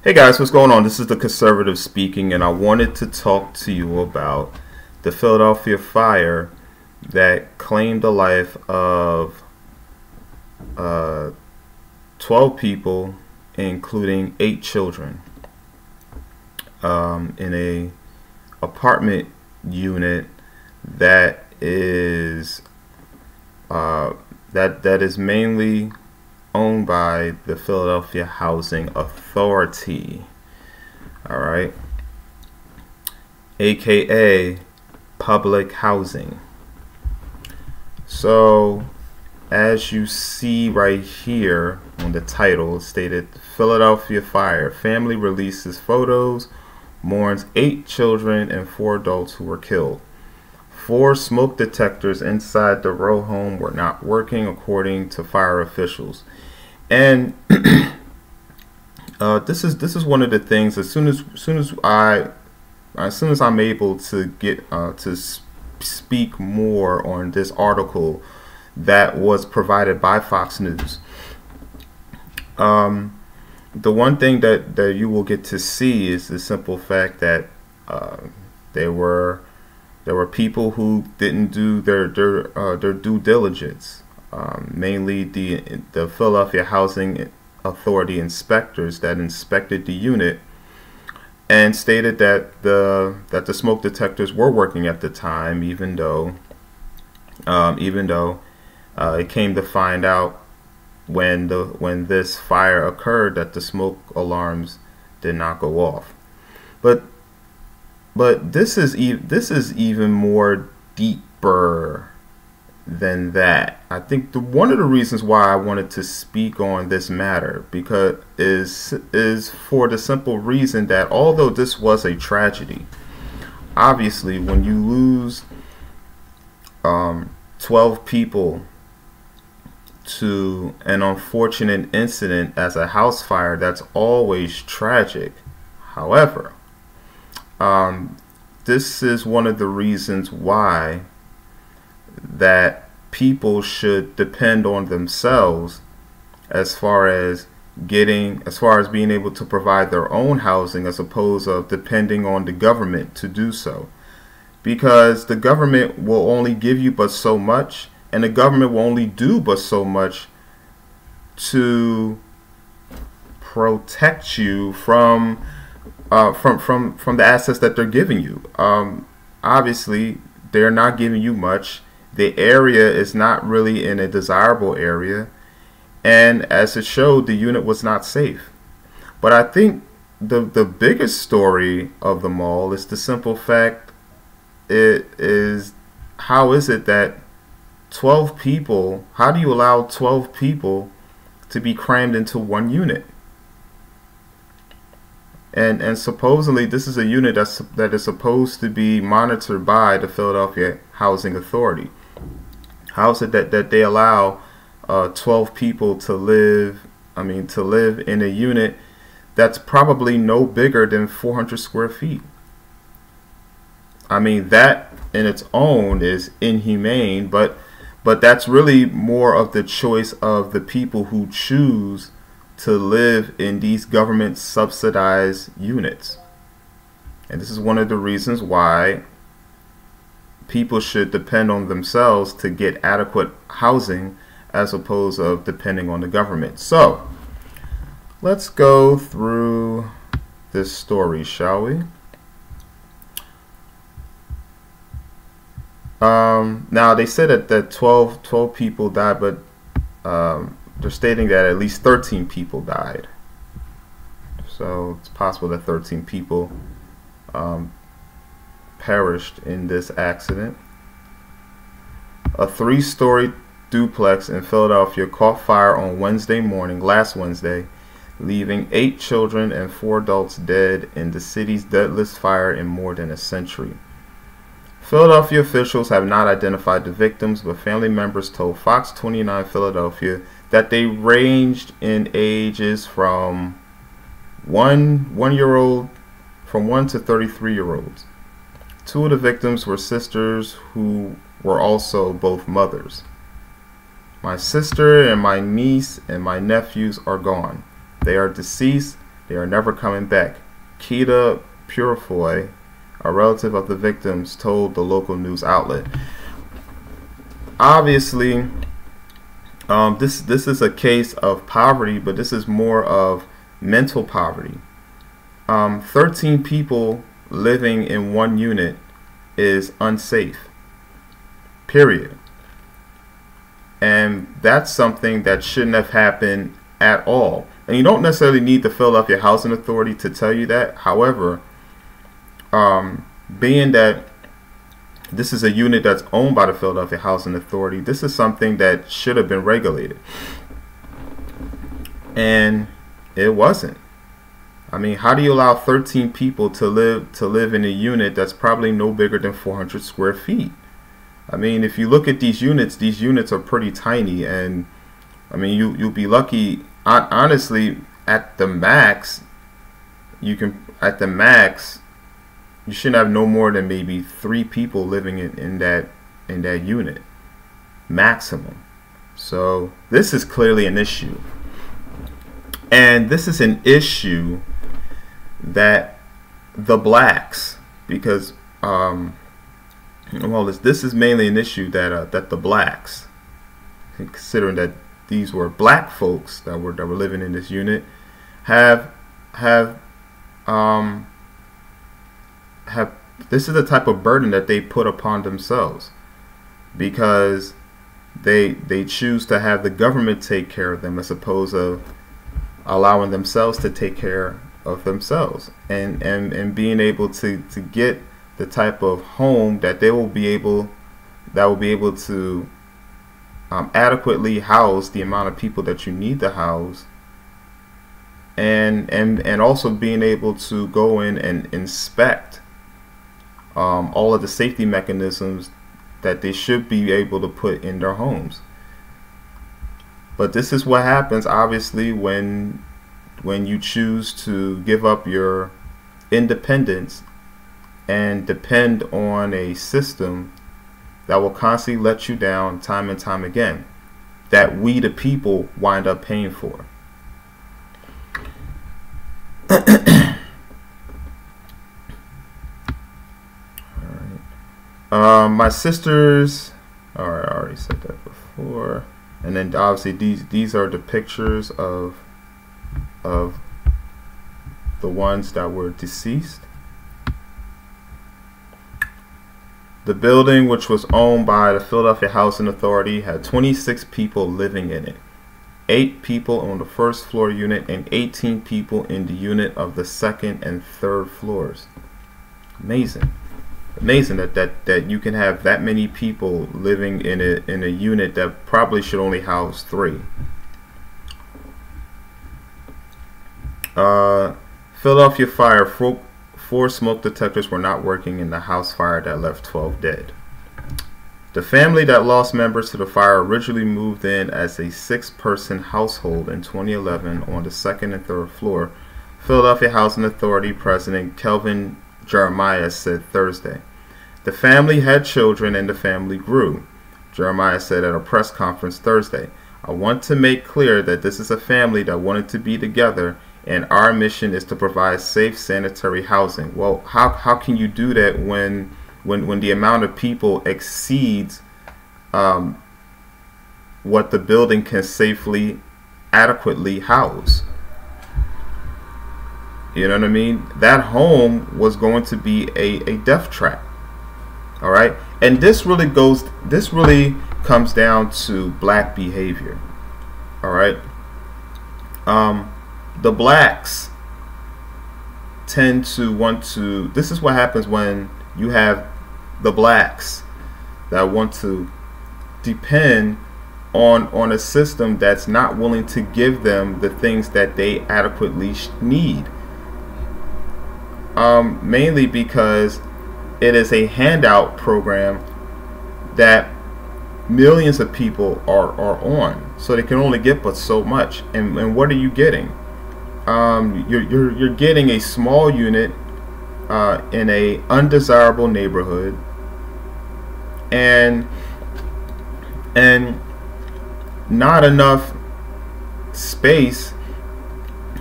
Hey guys, what's going on? This is the Conservative speaking, and I wanted to talk to you about the Philadelphia fire that claimed the life of 12 people, including 8 children, in a apartment unit that is that is mainly owned by the Philadelphia Housing Authority, all right, aka public housing. So as you see right here on the title, it stated Philadelphia fire, family releases photos, mourns 8 children and 4 adults who were killed. 4 smoke detectors inside the row home were not working, according to fire officials. And this is one of the things. As soon as I'm able to get to speak more on this article that was provided by Fox News, the one thing that you will get to see is the simple fact that there were people who didn't do their due diligence. Mainly the Philadelphia Housing Authority inspectors that inspected the unit and stated that the smoke detectors were working at the time, even though it came to find out when this fire occurred that the smoke alarms did not go off. But this is even more deeper than that. I think one of the reasons why I wanted to speak on this matter is for the simple reason that although this was a tragedy, obviously when you lose 12 people to an unfortunate incident as a house fire, that's always tragic. However, this is one of the reasons why that people should depend on themselves as far as being able to provide their own housing, as opposed to depending on the government to do so, because the government will only give you but so much, and the government will only do but so much to protect you from the assets that they're giving you. Obviously they're not giving you much. The area is not really in a desirable area, and as it showed, the unit was not safe. But I think the biggest story of them all is the simple fact how is it that 12 people, how do you allow 12 people to be crammed into one unit? And supposedly this is a unit that is supposed to be monitored by the Philadelphia Housing Authority. How is it that they allow 12 people to live in a unit that's probably no bigger than 400 square feet? I mean, that in its own is inhumane, but that's really more of the choice of the people who choose to live in these government subsidized units. And this is one of the reasons why people should depend on themselves to get adequate housing, as opposed to depending on the government. So let's go through this story, shall we? Now they said that 12 people died, but they're stating that at least 13 people died. So it's possible that 13 people perished in this accident. A 3-story duplex in Philadelphia caught fire on last Wednesday, leaving 8 children and 4 adults dead in the city's deadliest fire in more than a century. Philadelphia officials have not identified the victims, but family members told Fox 29 Philadelphia that they ranged in ages from 1 to 33-year-olds. 2 of the victims were sisters who were also both mothers. My sister and my niece and my nephews are gone. They are deceased. They are never coming back. Keita Purifoy, a relative of the victims, told the local news outlet. Obviously, this is a case of poverty, but this is more of mental poverty. 13 people living in one unit is unsafe, period. And that's something that shouldn't have happened at all. And you don't necessarily need the Philadelphia Housing Authority to tell you that. However, being that this is a unit that's owned by the Philadelphia Housing Authority, this is something that should have been regulated. And it wasn't. I mean, how do you allow 13 people to live in a unit that's probably no bigger than 400 square feet? I mean, if you look at these units are pretty tiny, and I mean, you'll be lucky. Honestly, at the max, you shouldn't have no more than maybe 3 people living in that unit, maximum. So this is clearly an issue, and this is an issue that the blacks, because well, this is mainly an issue that the blacks, considering that these were black folks that were living in this unit, have this is the type of burden that they put upon themselves, because they choose to have the government take care of them as opposed to allowing themselves to take care of themselves, and being able to get the type of home that will be able to adequately house the amount of people that you need to house, and also being able to go in and inspect all of the safety mechanisms that they should be able to put in their homes. But this is what happens, obviously, when you choose to give up your independence and depend on a system that will constantly let you down time and time again, that we the people wind up paying for. My sisters, alright, I already said that before. And then obviously these are the pictures of the ones that were deceased. The building, which was owned by the Philadelphia Housing Authority, had 26 people living in it. 8 people on the first floor unit and 18 people in the unit of the second and third floors. Amazing. Amazing that you can have that many people living in a unit that probably should only house 3. Philadelphia fire. 4 smoke detectors were not working in the house fire that left 12 dead. The family that lost members to the fire originally moved in as a 6-person household in 2011 on the second and third floor, Philadelphia Housing Authority President Kelvin Jeremiah said Thursday. The family had children and the family grew, Jeremiah said at a press conference Thursday. I want to make clear that this is a family that wanted to be together, and our mission is to provide safe, sanitary housing. Well, how can you do that when the amount of people exceeds what the building can safely, adequately house? You know what I mean? That home was going to be a death trap. All right, and this really comes down to black behavior. All right, the blacks tend to want to. This is what happens when you have the blacks that want to depend on a system that's not willing to give them the things that they adequately need. Mainly because it is a handout program that millions of people are on, so they can only get but so much. And what are you getting? You're getting a small unit in a undesirable neighborhood, and not enough space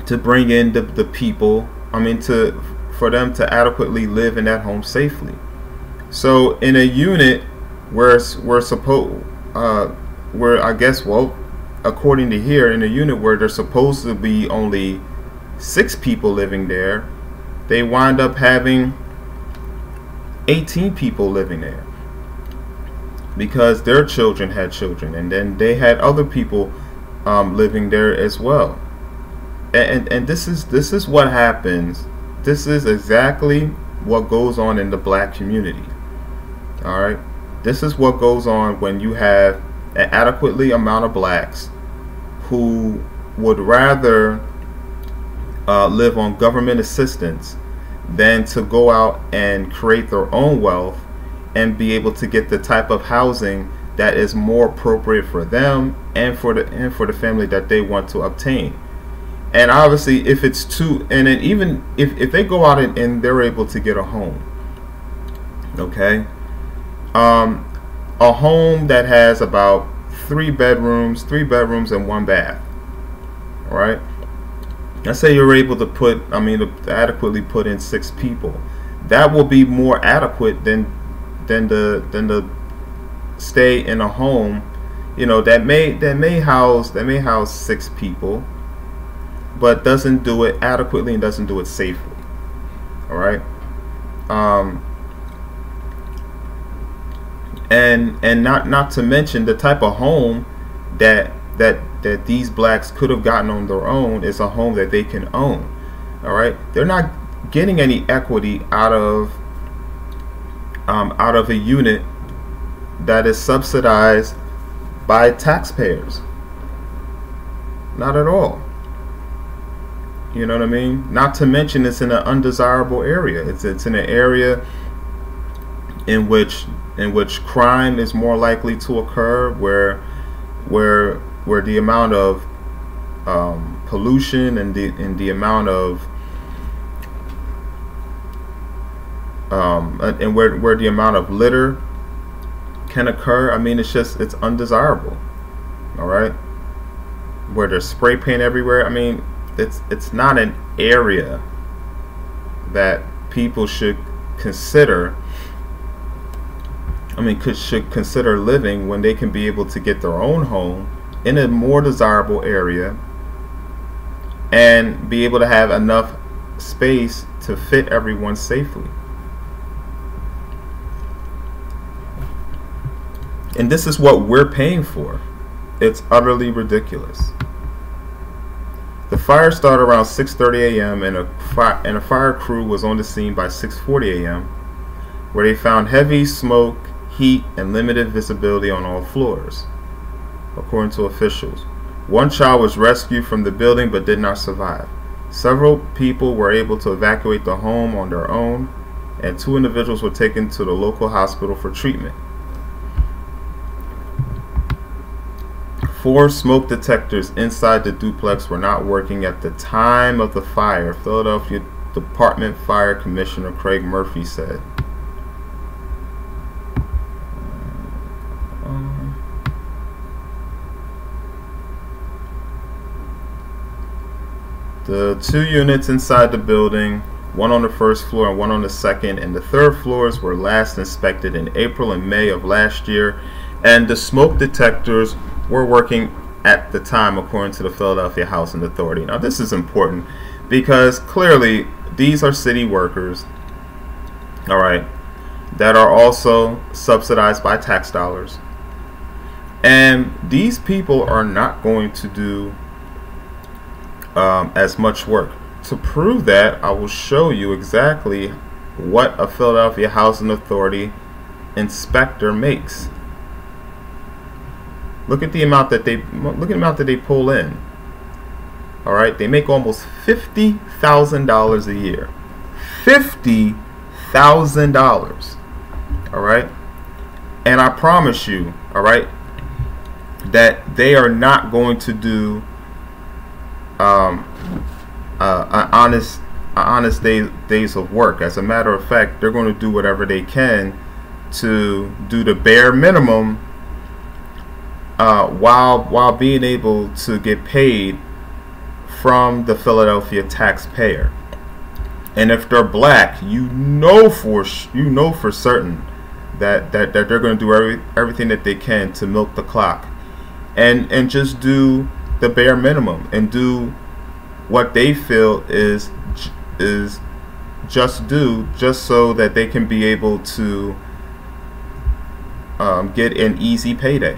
to bring in the people. I mean, for them to adequately live in that home safely. So in a unit where I guess, well, according to here, in a unit where there's supposed to be only 6 people living there, they wind up having 18 people living there because their children had children, and then they had other people living there as well. And this is what happens. This is exactly what goes on in the black community. All right, this is what goes on when you have an adequately amount of blacks who would rather live on government assistance than to go out and create their own wealth and be able to get the type of housing that is more appropriate for them and for the family that they want to obtain. And obviously, if it's too, and then even if they go out and they're able to get a home, okay, a home that has about 3 bedrooms and 1 bath, all right. Let's say you're able to adequately put in 6 people. That will be more adequate than the stay in a home, you know, that may house 6 people, but doesn't do it adequately and doesn't do it safely. All right. And not to mention the type of home that these blacks could have gotten on their own is a home that they can own. All right. They're not getting any equity out of a unit that is subsidized by taxpayers. Not at all. You know what I mean? Not to mention it's in an undesirable area. It's in an area in which crime is more likely to occur, where the amount of pollution and the amount of and where the amount of litter can occur. I mean, it's undesirable. All right, where there's spray paint everywhere. I mean, it's not an area that people should consider. Should consider living when they can be able to get their own home in a more desirable area and be able to have enough space to fit everyone safely. And this is what we're paying for. It's utterly ridiculous. The fire started around 6:30 a.m. and a fire crew was on the scene by 6:40 a.m. where they found heavy smoke, heat, and limited visibility on all floors, according to officials. 1 child was rescued from the building but did not survive. Several people were able to evacuate the home on their own, and 2 individuals were taken to the local hospital for treatment. 4 smoke detectors inside the duplex were not working at the time of the fire, Philadelphia Department Fire Commissioner Craig Murphy said. The 2 units inside the building, one on the first floor and one on the second and the third floors, were last inspected in April and May of last year, and the smoke detectors were working at the time, according to the Philadelphia Housing Authority. Now, this is important because clearly these are city workers, all right, that are also subsidized by tax dollars, and these people are not going to do as much work. To prove that, I will show you exactly what a Philadelphia Housing Authority inspector makes. Look at the amount that they pull in. All right, they make almost $50,000 a year. $50,000. All right, and I promise you, all right, that they are not going to do an honest days of work. As a matter of fact, they're going to do whatever they can to do the bare minimum, while being able to get paid from the Philadelphia taxpayer. And if they're black, you know for certain that they're going to do everything that they can to milk the clock, and just do the bare minimum and do what they feel is just due, just so that they can be able to get an easy payday.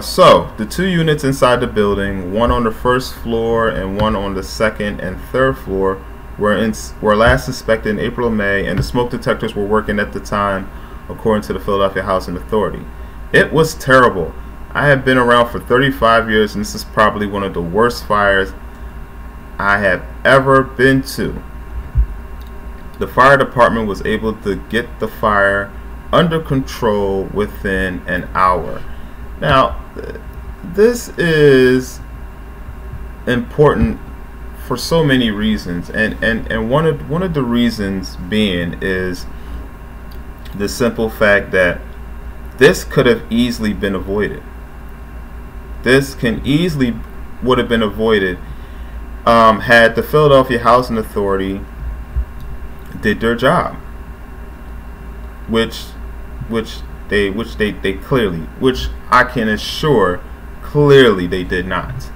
So the 2 units inside the building, one on the first floor and one on the second and third floor, were last inspected in April and May, and the smoke detectors were working at the time, according to the Philadelphia Housing Authority. It was terrible. I have been around for 35 years, and this is probably one of the worst fires I have ever been to. The fire department was able to get the fire under control within an hour. Now, this is important for so many reasons, and one of the reasons being is the simple fact that this could have easily been avoided. This would have been avoided had the Philadelphia Housing Authority did their job, which I can assure clearly they did not.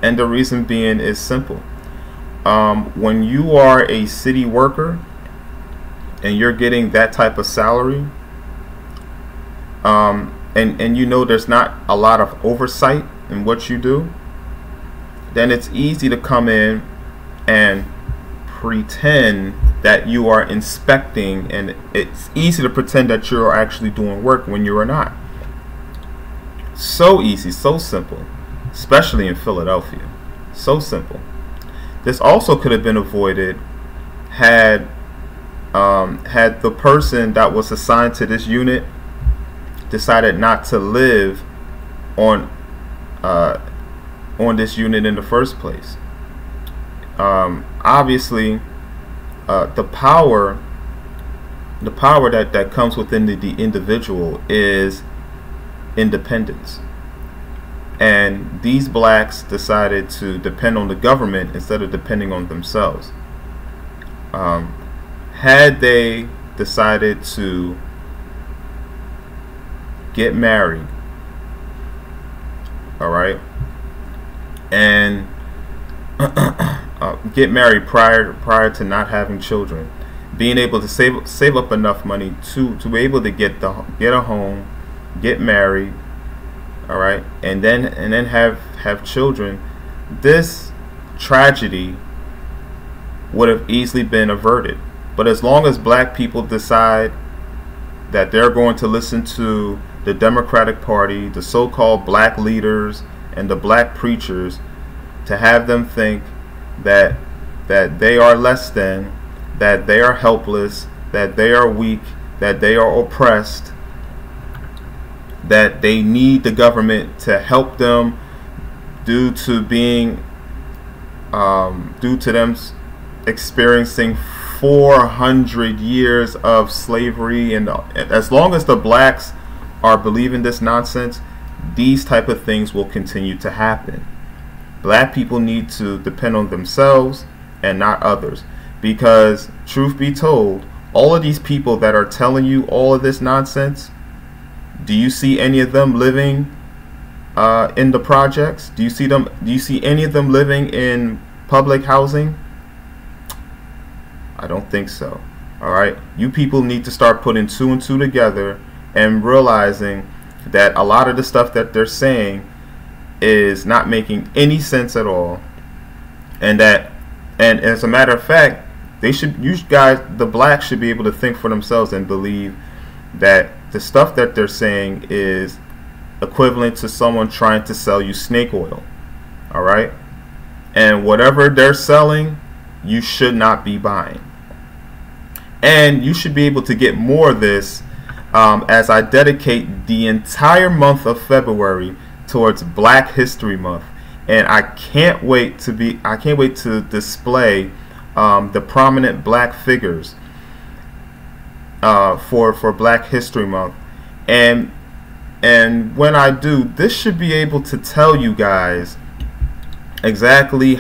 And the reason being is simple. When you are a city worker and you're getting that type of salary, and you know there's not a lot of oversight in what you do, then it's easy to come in and pretend that you are inspecting, and it's easy to pretend that you're actually doing work when you are not. So easy, so simple, especially in Philadelphia. So simple. This also could have been avoided had the person that was assigned to this unit decided not to live on this unit in the first place. Obviously, the power that comes within the individual is independence, and these blacks decided to depend on the government instead of depending on themselves. Had they decided to get married, all right, and get married prior to not having children, being able to save up enough money to be able to get a home, get married, all right, and then have children, this tragedy would have easily been averted. But as long as black people decide that they're going to listen to the Democratic Party, the so-called black leaders, and the black preachers, to have them think that they are less than, that they are helpless, that they are weak, that they are oppressed, that they need the government to help them due to them experiencing 400 years of slavery. And as long as the blacks are believing this nonsense, these type of things will continue to happen. Black people need to depend on themselves and not others, because truth be told, all of these people that are telling you all of this nonsense, do you see any of them living in the projects? Do you see any of them living in public housing? I don't think so. All right, you people need to start putting 2 and 2 together and realizing that a lot of the stuff that they're saying is not making any sense at all, and as a matter of fact, the blacks should be able to think for themselves and believe that the stuff that they're saying is equivalent to someone trying to sell you snake oil. All right, and whatever they're selling, you should not be buying. And you should be able to get more of this as I dedicate the entire month of February towards Black History Month, and I can't wait to display the prominent black figures for Black History Month. And And when I do, this should be able to tell you guys exactly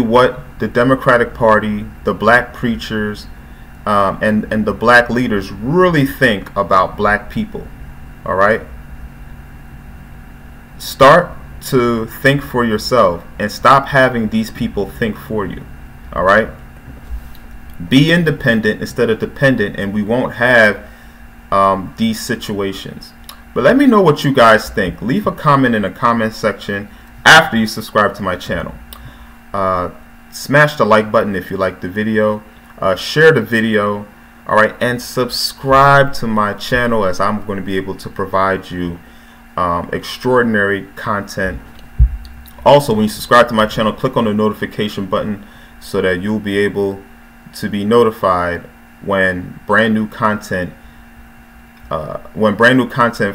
what the Democratic Party, the black preachers, and the black leaders really think about black people. All right? Start to think for yourself and stop having these people think for you. All right? Be independent instead of dependent, and we won't have these situations. But let me know what you guys think. Leave a comment in the comment section after you subscribe to my channel. Smash the like button if you like the video. Share the video. All right, and subscribe to my channel, as I'm going to be able to provide you extraordinary content. Also, when you subscribe to my channel, click on the notification button so that you'll be able to be notified when brand new content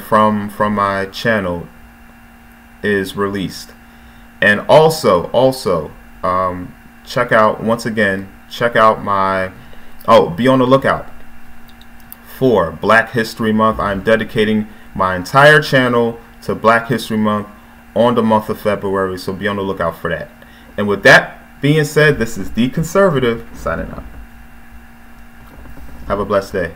from my channel is released. And also check out my be on the lookout for Black History Month. I'm dedicating my entire channel to Black History Month on the month of February, so be on the lookout for that. And with that being said, this is The Conservative signing out. Have a blessed day.